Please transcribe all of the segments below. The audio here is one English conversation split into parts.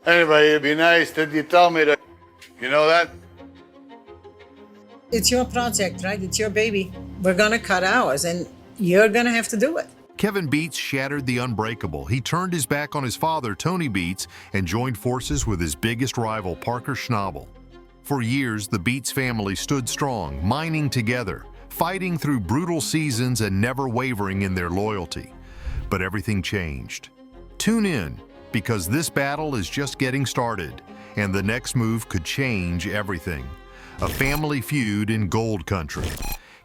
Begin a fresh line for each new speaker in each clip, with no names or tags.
Anyway, it'd be nice that you tell me that. You know that?
It's your project, right? It's your baby. We're gonna cut ours, and you're gonna have to do it.
Kevin Beets shattered the unbreakable. He turned his back on his father, Tony Beets, and joined forces with his biggest rival, Parker Schnabel. For years, the Beets family stood strong, mining together, fighting through brutal seasons and never wavering in their loyalty. But everything changed. Tune in, because this battle is just getting started, and the next move could change everything. A family feud in gold country.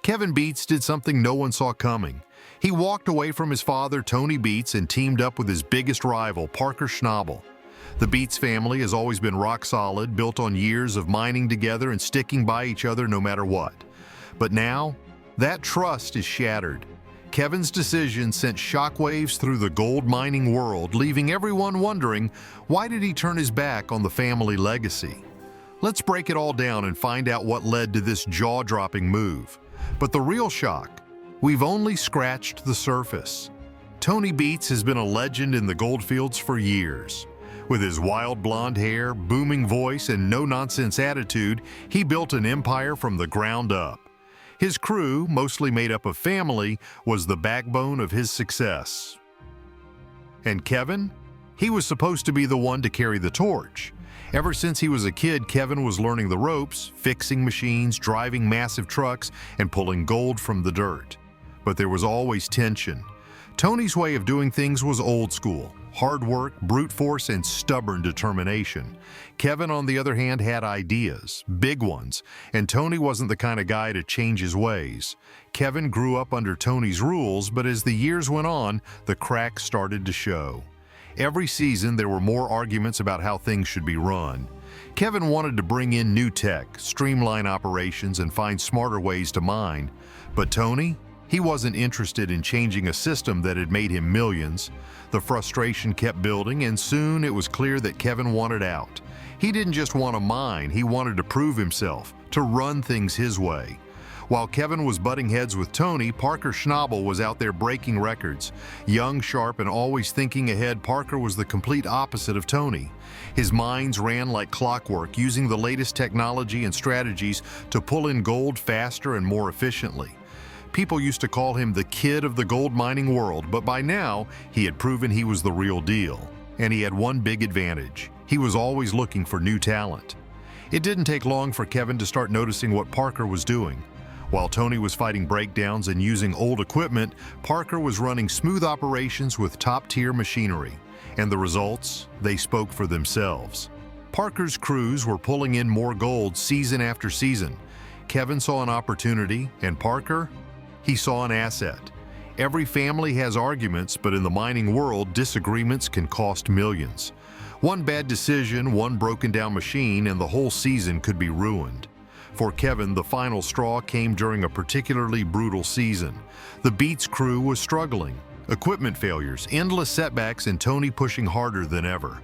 Kevin Beets did something no one saw coming. He walked away from his father, Tony Beets, and teamed up with his biggest rival, Parker Schnabel. The Beets family has always been rock solid, built on years of mining together and sticking by each other no matter what. But now, that trust is shattered. Kevin's decision sent shockwaves through the gold mining world, leaving everyone wondering, why did he turn his back on the family legacy? Let's break it all down and find out what led to this jaw-dropping move. But the real shock, we've only scratched the surface. Tony Beets has been a legend in the goldfields for years. With his wild blonde hair, booming voice, and no-nonsense attitude, he built an empire from the ground up. His crew, mostly made up of family, was the backbone of his success. And Kevin? He was supposed to be the one to carry the torch. Ever since he was a kid, Kevin was learning the ropes, fixing machines, driving massive trucks, and pulling gold from the dirt. But there was always tension. Tony's way of doing things was old school. Hard work, brute force, and stubborn determination. Kevin, on the other hand, had ideas, big ones, and Tony wasn't the kind of guy to change his ways. Kevin grew up under Tony's rules, but as the years went on, the cracks started to show. Every season, there were more arguments about how things should be run. Kevin wanted to bring in new tech, streamline operations, and find smarter ways to mine. But Tony? He wasn't interested in changing a system that had made him millions. The frustration kept building, and soon it was clear that Kevin wanted out. He didn't just want to mine, he wanted to prove himself, to run things his way. While Kevin was butting heads with Tony, Parker Schnabel was out there breaking records. Young, sharp, and always thinking ahead, Parker was the complete opposite of Tony. His mines ran like clockwork, using the latest technology and strategies to pull in gold faster and more efficiently. People used to call him the kid of the gold mining world, but by now, he had proven he was the real deal. And he had one big advantage. He was always looking for new talent. It didn't take long for Kevin to start noticing what Parker was doing. While Tony was fighting breakdowns and using old equipment, Parker was running smooth operations with top-tier machinery. And the results? They spoke for themselves. Parker's crews were pulling in more gold season after season. Kevin saw an opportunity, and Parker? He saw an asset. Every family has arguments, but in the mining world, disagreements can cost millions. One bad decision, one broken-down machine, and the whole season could be ruined. For Kevin, the final straw came during a particularly brutal season. The Beets crew was struggling. Equipment failures, endless setbacks, and Tony pushing harder than ever.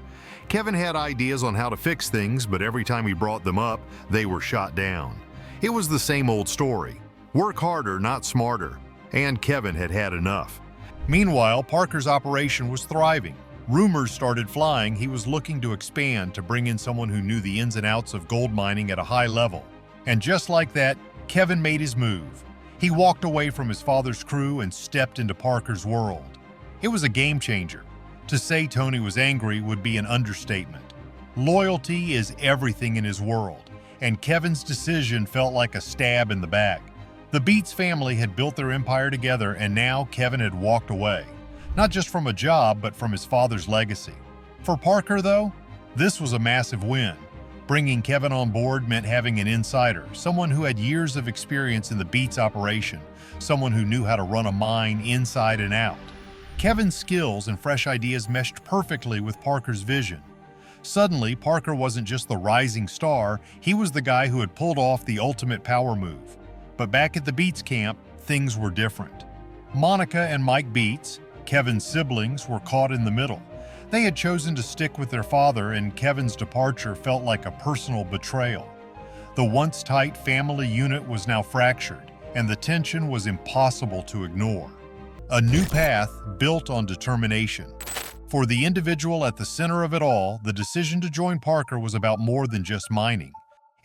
Kevin had ideas on how to fix things, but every time he brought them up, they were shot down. It was the same old story. Work harder, not smarter. And Kevin had had enough. Meanwhile, Parker's operation was thriving. Rumors started flying he was looking to expand to bring in someone who knew the ins and outs of gold mining at a high level. And just like that, Kevin made his move. He walked away from his father's crew and stepped into Parker's world. It was a game changer. To say Tony was angry would be an understatement. Loyalty is everything in his world, and Kevin's decision felt like a stab in the back. The Beets family had built their empire together, and now Kevin had walked away. Not just from a job, but from his father's legacy. For Parker, though, this was a massive win. Bringing Kevin on board meant having an insider, someone who had years of experience in the Beets operation, someone who knew how to run a mine inside and out. Kevin's skills and fresh ideas meshed perfectly with Parker's vision. Suddenly, Parker wasn't just the rising star, he was the guy who had pulled off the ultimate power move. But back at the Beets camp, things were different. Monica and Mike Beets, Kevin's siblings, were caught in the middle. They had chosen to stick with their father, and Kevin's departure felt like a personal betrayal. The once tight family unit was now fractured, and the tension was impossible to ignore. A new path built on determination. For the individual at the center of it all, the decision to join Parker was about more than just mining.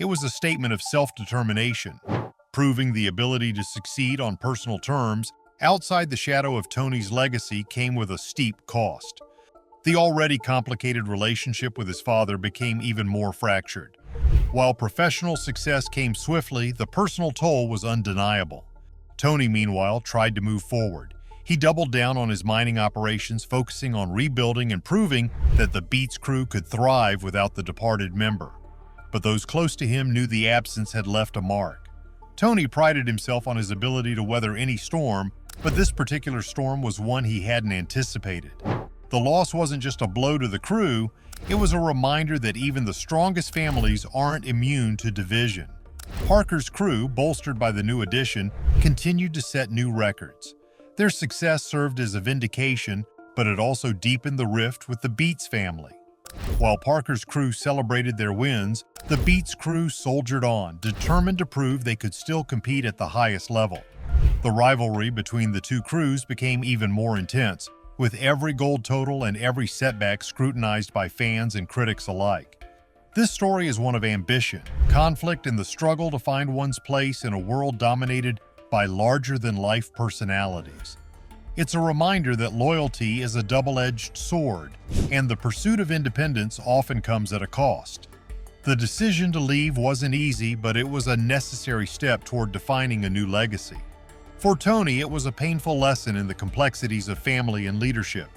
It was a statement of self-determination, proving the ability to succeed on personal terms outside the shadow of Tony's legacy came with a steep cost. The already complicated relationship with his father became even more fractured. While professional success came swiftly, the personal toll was undeniable. Tony, meanwhile, tried to move forward. He doubled down on his mining operations, focusing on rebuilding and proving that the Beets crew could thrive without the departed member. But those close to him knew the absence had left a mark. Tony prided himself on his ability to weather any storm, but this particular storm was one he hadn't anticipated. The loss wasn't just a blow to the crew, it was a reminder that even the strongest families aren't immune to division. Parker's crew, bolstered by the new addition, continued to set new records. Their success served as a vindication, but it also deepened the rift with the Beets family. While Parker's crew celebrated their wins, the Beets crew soldiered on, determined to prove they could still compete at the highest level. The rivalry between the two crews became even more intense, with every gold total and every setback scrutinized by fans and critics alike. This story is one of ambition, conflict, and the struggle to find one's place in a world dominated by larger-than-life personalities. It's a reminder that loyalty is a double-edged sword, and the pursuit of independence often comes at a cost. The decision to leave wasn't easy, but it was a necessary step toward defining a new legacy. For Tony, it was a painful lesson in the complexities of family and leadership.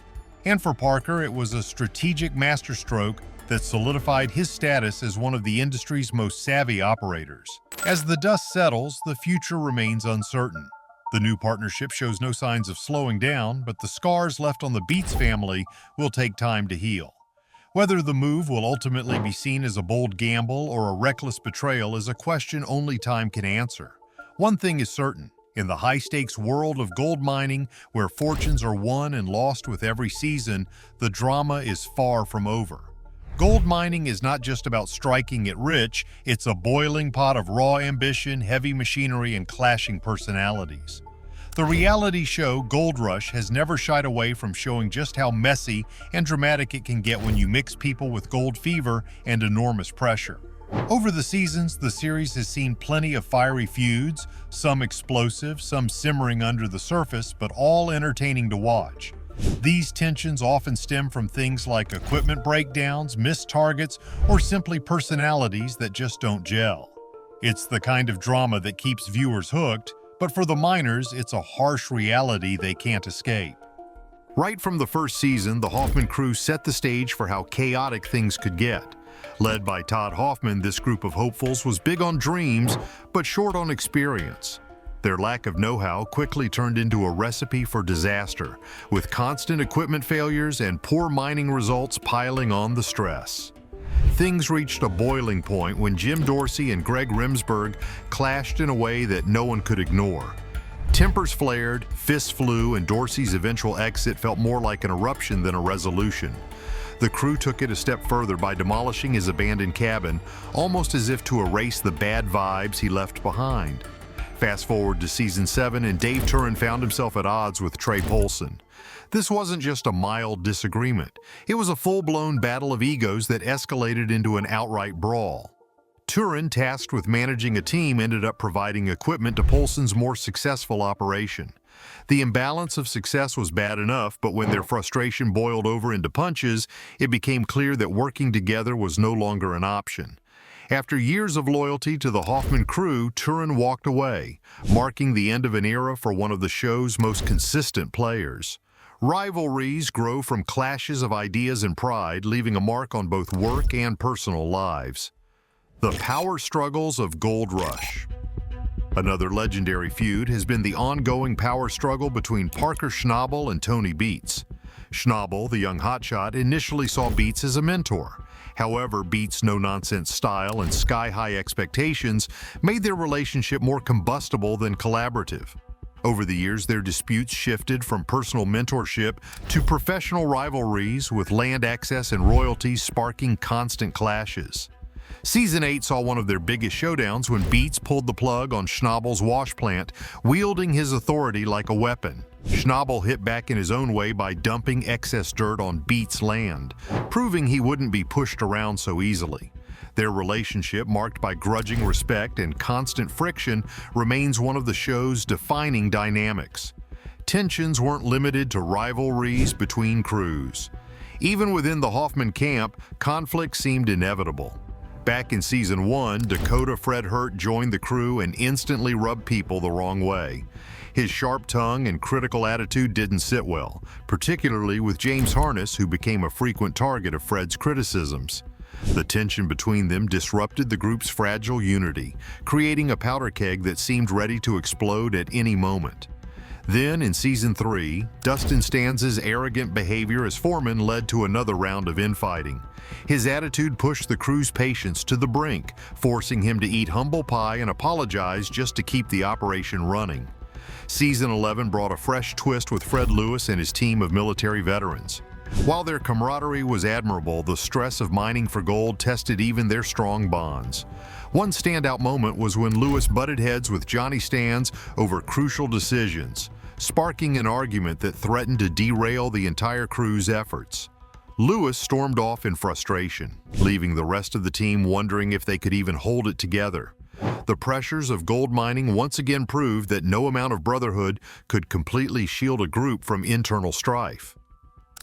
And for Parker, it was a strategic masterstroke that solidified his status as one of the industry's most savvy operators. As the dust settles, the future remains uncertain. The new partnership shows no signs of slowing down, but the scars left on the Beets family will take time to heal. Whether the move will ultimately be seen as a bold gamble or a reckless betrayal is a question only time can answer. One thing is certain. In the high-stakes world of gold mining, where fortunes are won and lost with every season, the drama is far from over. Gold mining is not just about striking it rich, it's a boiling pot of raw ambition, heavy machinery, and clashing personalities. The reality show Gold Rush has never shied away from showing just how messy and dramatic it can get when you mix people with gold fever and enormous pressure. Over the seasons, the series has seen plenty of fiery feuds, some explosive, some simmering under the surface, but all entertaining to watch. These tensions often stem from things like equipment breakdowns, missed targets, or simply personalities that just don't gel. It's the kind of drama that keeps viewers hooked, but for the miners, it's a harsh reality they can't escape. Right from the first season, the Hoffman crew set the stage for how chaotic things could get. Led by Todd Hoffman, this group of hopefuls was big on dreams, but short on experience. Their lack of know-how quickly turned into a recipe for disaster, with constant equipment failures and poor mining results piling on the stress. Things reached a boiling point when Jim Dorsey and Greg Remsburg clashed in a way that no one could ignore. Tempers flared, fists flew, and Dorsey's eventual exit felt more like an eruption than a resolution. The crew took it a step further by demolishing his abandoned cabin, almost as if to erase the bad vibes he left behind. Fast forward to Season 7, and Dave Turin found himself at odds with Trey Polson. This wasn't just a mild disagreement. It was a full-blown battle of egos that escalated into an outright brawl. Turin, tasked with managing a team, ended up providing equipment to Polson's more successful operation. The imbalance of success was bad enough, but when their frustration boiled over into punches, it became clear that working together was no longer an option. After years of loyalty to the Hoffman crew, Turin walked away, marking the end of an era for one of the show's most consistent players. Rivalries grow from clashes of ideas and pride, leaving a mark on both work and personal lives. The power struggles of Gold Rush. Another legendary feud has been the ongoing power struggle between Parker Schnabel and Tony Beets. Schnabel, the young hotshot, initially saw Beets as a mentor. However, Beets' no-nonsense style and sky-high expectations made their relationship more combustible than collaborative. Over the years, their disputes shifted from personal mentorship to professional rivalries, with land access and royalties sparking constant clashes. Season 8 saw one of their biggest showdowns when Beets pulled the plug on Schnabel's wash plant, wielding his authority like a weapon. Schnabel hit back in his own way by dumping excess dirt on Beets' land, proving he wouldn't be pushed around so easily. Their relationship, marked by grudging respect and constant friction, remains one of the show's defining dynamics. Tensions weren't limited to rivalries between crews. Even within the Hoffman camp, conflict seemed inevitable. Back in Season 1, Dakota Fred Hurt joined the crew and instantly rubbed people the wrong way. His sharp tongue and critical attitude didn't sit well, particularly with James Harness, who became a frequent target of Fred's criticisms. The tension between them disrupted the group's fragile unity, creating a powder keg that seemed ready to explode at any moment. Then, in Season 3, Dustin Stanz's arrogant behavior as foreman led to another round of infighting. His attitude pushed the crew's patience to the brink, forcing him to eat humble pie and apologize just to keep the operation running. Season 11 brought a fresh twist with Fred Lewis and his team of military veterans. While their camaraderie was admirable, the stress of mining for gold tested even their strong bonds. One standout moment was when Lewis butted heads with Johnny Stanz over crucial decisions, sparking an argument that threatened to derail the entire crew's efforts. Lewis stormed off in frustration, leaving the rest of the team wondering if they could even hold it together. The pressures of gold mining once again proved that no amount of brotherhood could completely shield a group from internal strife.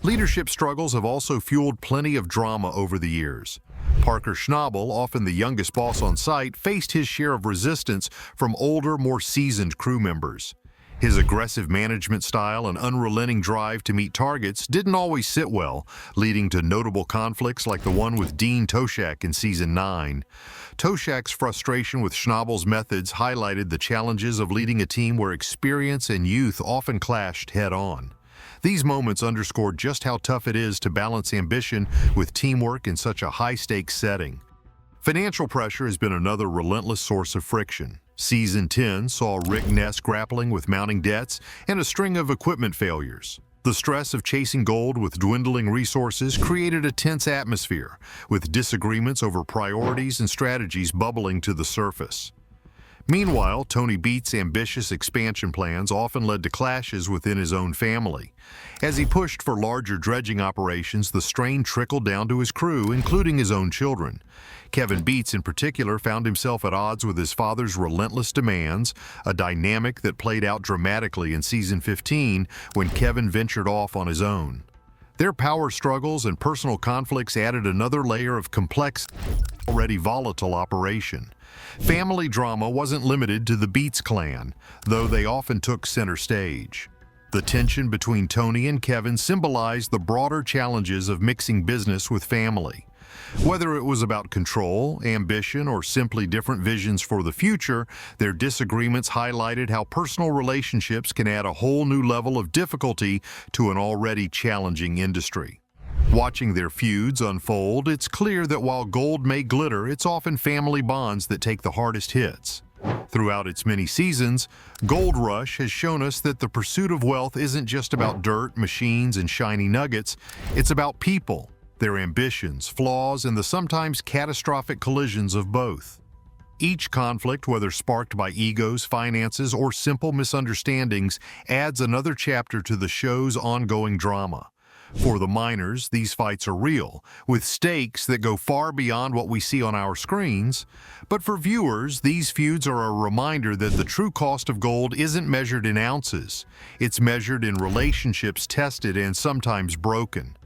Leadership struggles have also fueled plenty of drama over the years. Parker Schnabel, often the youngest boss on site, faced his share of resistance from older, more seasoned crew members. His aggressive management style and unrelenting drive to meet targets didn't always sit well, leading to notable conflicts like the one with Dean Toshak in Season 9. Toshak's frustration with Schnabel's methods highlighted the challenges of leading a team where experience and youth often clashed head-on. These moments underscored just how tough it is to balance ambition with teamwork in such a high-stakes setting. Financial pressure has been another relentless source of friction. Season 10 saw Rick Ness grappling with mounting debts and a string of equipment failures. The stress of chasing gold with dwindling resources created a tense atmosphere, with disagreements over priorities and strategies bubbling to the surface. Meanwhile, Tony Beets' ambitious expansion plans often led to clashes within his own family. As he pushed for larger dredging operations, the strain trickled down to his crew, including his own children. Kevin Beets, in particular, found himself at odds with his father's relentless demands, a dynamic that played out dramatically in Season 15 when Kevin ventured off on his own. Their power struggles and personal conflicts added another layer of complex, already volatile operation. Family drama wasn't limited to the Beets clan, though they often took center stage. The tension between Tony and Kevin symbolized the broader challenges of mixing business with family. Whether it was about control, ambition, or simply different visions for the future, their disagreements highlighted how personal relationships can add a whole new level of difficulty to an already challenging industry. Watching their feuds unfold, it's clear that while gold may glitter, it's often family bonds that take the hardest hits. Throughout its many seasons, Gold Rush has shown us that the pursuit of wealth isn't just about dirt, machines, and shiny nuggets. It's about people, their ambitions, flaws, and the sometimes catastrophic collisions of both. Each conflict, whether sparked by egos, finances, or simple misunderstandings, adds another chapter to the show's ongoing drama. For the miners, these fights are real, with stakes that go far beyond what we see on our screens. But for viewers, these feuds are a reminder that the true cost of gold isn't measured in ounces. It's measured in relationships tested and sometimes broken.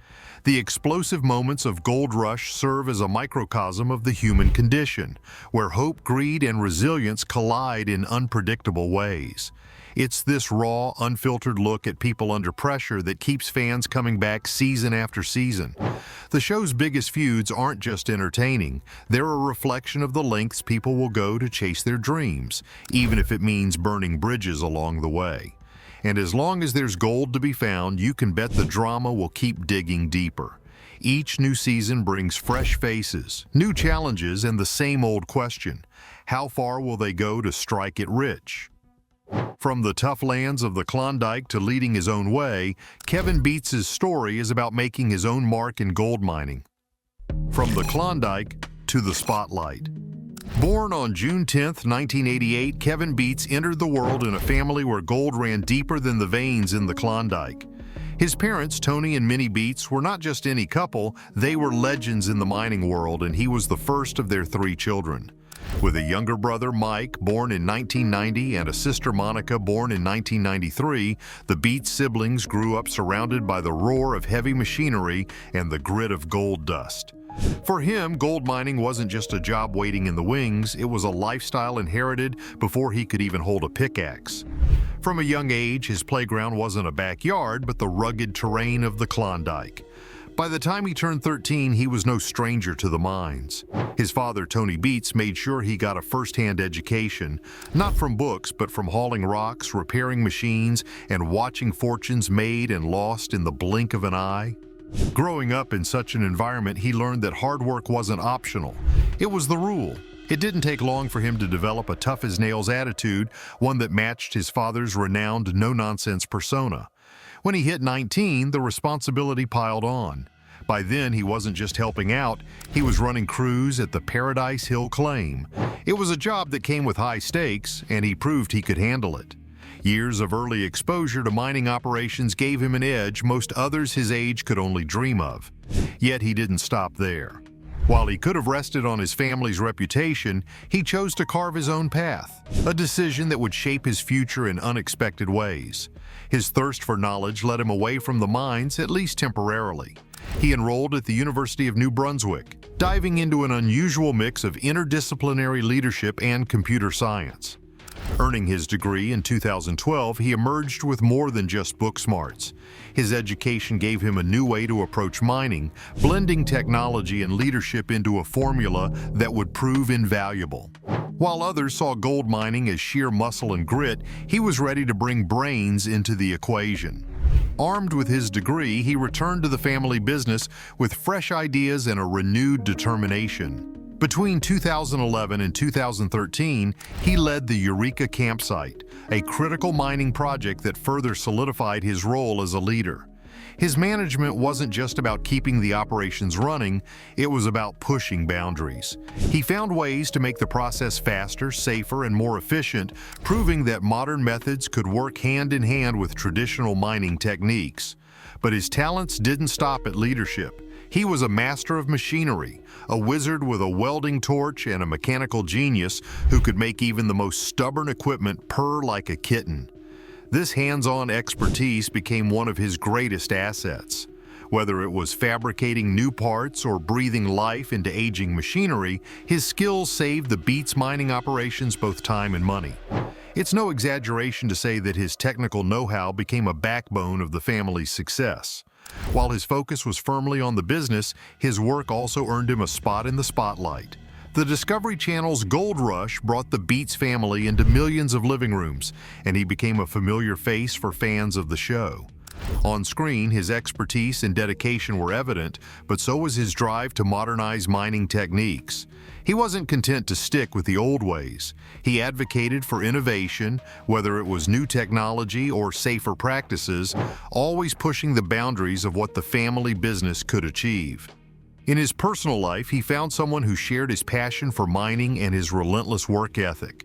The explosive moments of Gold Rush serve as a microcosm of the human condition, where hope, greed, and resilience collide in unpredictable ways. It's this raw, unfiltered look at people under pressure that keeps fans coming back season after season. The show's biggest feuds aren't just entertaining, they're a reflection of the lengths people will go to chase their dreams, even if it means burning bridges along the way. And as long as there's gold to be found, you can bet the drama will keep digging deeper. Each new season brings fresh faces, new challenges, and the same old question: how far will they go to strike it rich? From the tough lands of the Klondike to leading his own way, Kevin Beets' story is about making his own mark in gold mining. From the Klondike into the spotlight. Born on June 10, 1988, Kevin Beets entered the world in a family where gold ran deeper than the veins in the Klondike. His parents, Tony and Minnie Beets, were not just any couple, they were legends in the mining world, and he was the first of their 3 children. With a younger brother, Mike, born in 1990, and a sister, Monica, born in 1993, the Beets siblings grew up surrounded by the roar of heavy machinery and the grit of gold dust. For him, gold mining wasn't just a job waiting in the wings, it was a lifestyle inherited before he could even hold a pickaxe. From a young age, his playground wasn't a backyard, but the rugged terrain of the Klondike. By the time he turned 13, he was no stranger to the mines. His father, Tony Beets, made sure he got a first-hand education, not from books, but from hauling rocks, repairing machines, and watching fortunes made and lost in the blink of an eye. Growing up in such an environment, he learned that hard work wasn't optional. It was the rule. It didn't take long for him to develop a tough-as-nails attitude, one that matched his father's renowned no-nonsense persona. When he hit 19, the responsibility piled on. By then, he wasn't just helping out, he was running crews at the Paradise Hill Claim. It was a job that came with high stakes, and he proved he could handle it. Years of early exposure to mining operations gave him an edge most others his age could only dream of. Yet he didn't stop there. While he could have rested on his family's reputation, he chose to carve his own path, a decision that would shape his future in unexpected ways. His thirst for knowledge led him away from the mines, at least temporarily. He enrolled at the University of New Brunswick, diving into an unusual mix of interdisciplinary leadership and computer science. Earning his degree in 2012, he emerged with more than just book smarts. His education gave him a new way to approach mining, blending technology and leadership into a formula that would prove invaluable. While others saw gold mining as sheer muscle and grit, he was ready to bring brains into the equation. Armed with his degree, he returned to the family business with fresh ideas and a renewed determination. Between 2011 and 2013, he led the Eureka campsite, a critical mining project that further solidified his role as a leader. His management wasn't just about keeping the operations running, it was about pushing boundaries. He found ways to make the process faster, safer, and more efficient, proving that modern methods could work hand in hand with traditional mining techniques. But his talents didn't stop at leadership. He was a master of machinery, a wizard with a welding torch and a mechanical genius who could make even the most stubborn equipment purr like a kitten. This hands-on expertise became one of his greatest assets. Whether it was fabricating new parts or breathing life into aging machinery, his skills saved the Beets mining operations both time and money. It's no exaggeration to say that his technical know-how became a backbone of the family's success. While his focus was firmly on the business, his work also earned him a spot in the spotlight. The Discovery Channel's Gold Rush brought the Beets family into millions of living rooms, and he became a familiar face for fans of the show. On screen, his expertise and dedication were evident, but so was his drive to modernize mining techniques. He wasn't content to stick with the old ways. He advocated for innovation, whether it was new technology or safer practices, always pushing the boundaries of what the family business could achieve. In his personal life, he found someone who shared his passion for mining and his relentless work ethic.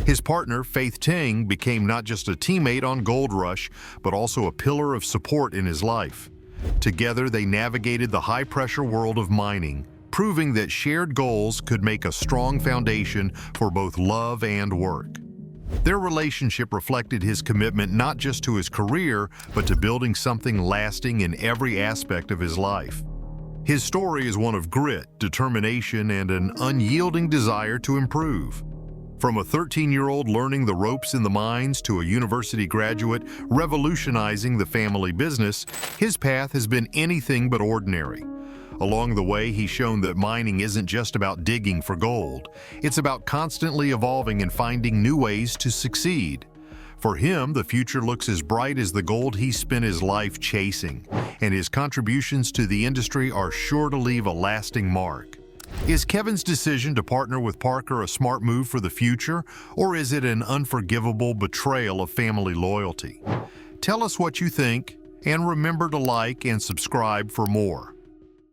His partner, Faith Ting, became not just a teammate on Gold Rush, but also a pillar of support in his life. Together, they navigated the high-pressure world of mining, proving that shared goals could make a strong foundation for both love and work. Their relationship reflected his commitment not just to his career, but to building something lasting in every aspect of his life. His story is one of grit, determination, and an unyielding desire to improve. From a 13-year-old learning the ropes in the mines to a university graduate revolutionizing the family business, his path has been anything but ordinary. Along the way, he's shown that mining isn't just about digging for gold. It's about constantly evolving and finding new ways to succeed. For him, the future looks as bright as the gold he spent his life chasing, and his contributions to the industry are sure to leave a lasting mark. Is Kevin's decision to partner with Parker a smart move for the future, or is it an unforgivable betrayal of family loyalty? Tell us what you think, and remember to like and subscribe for more.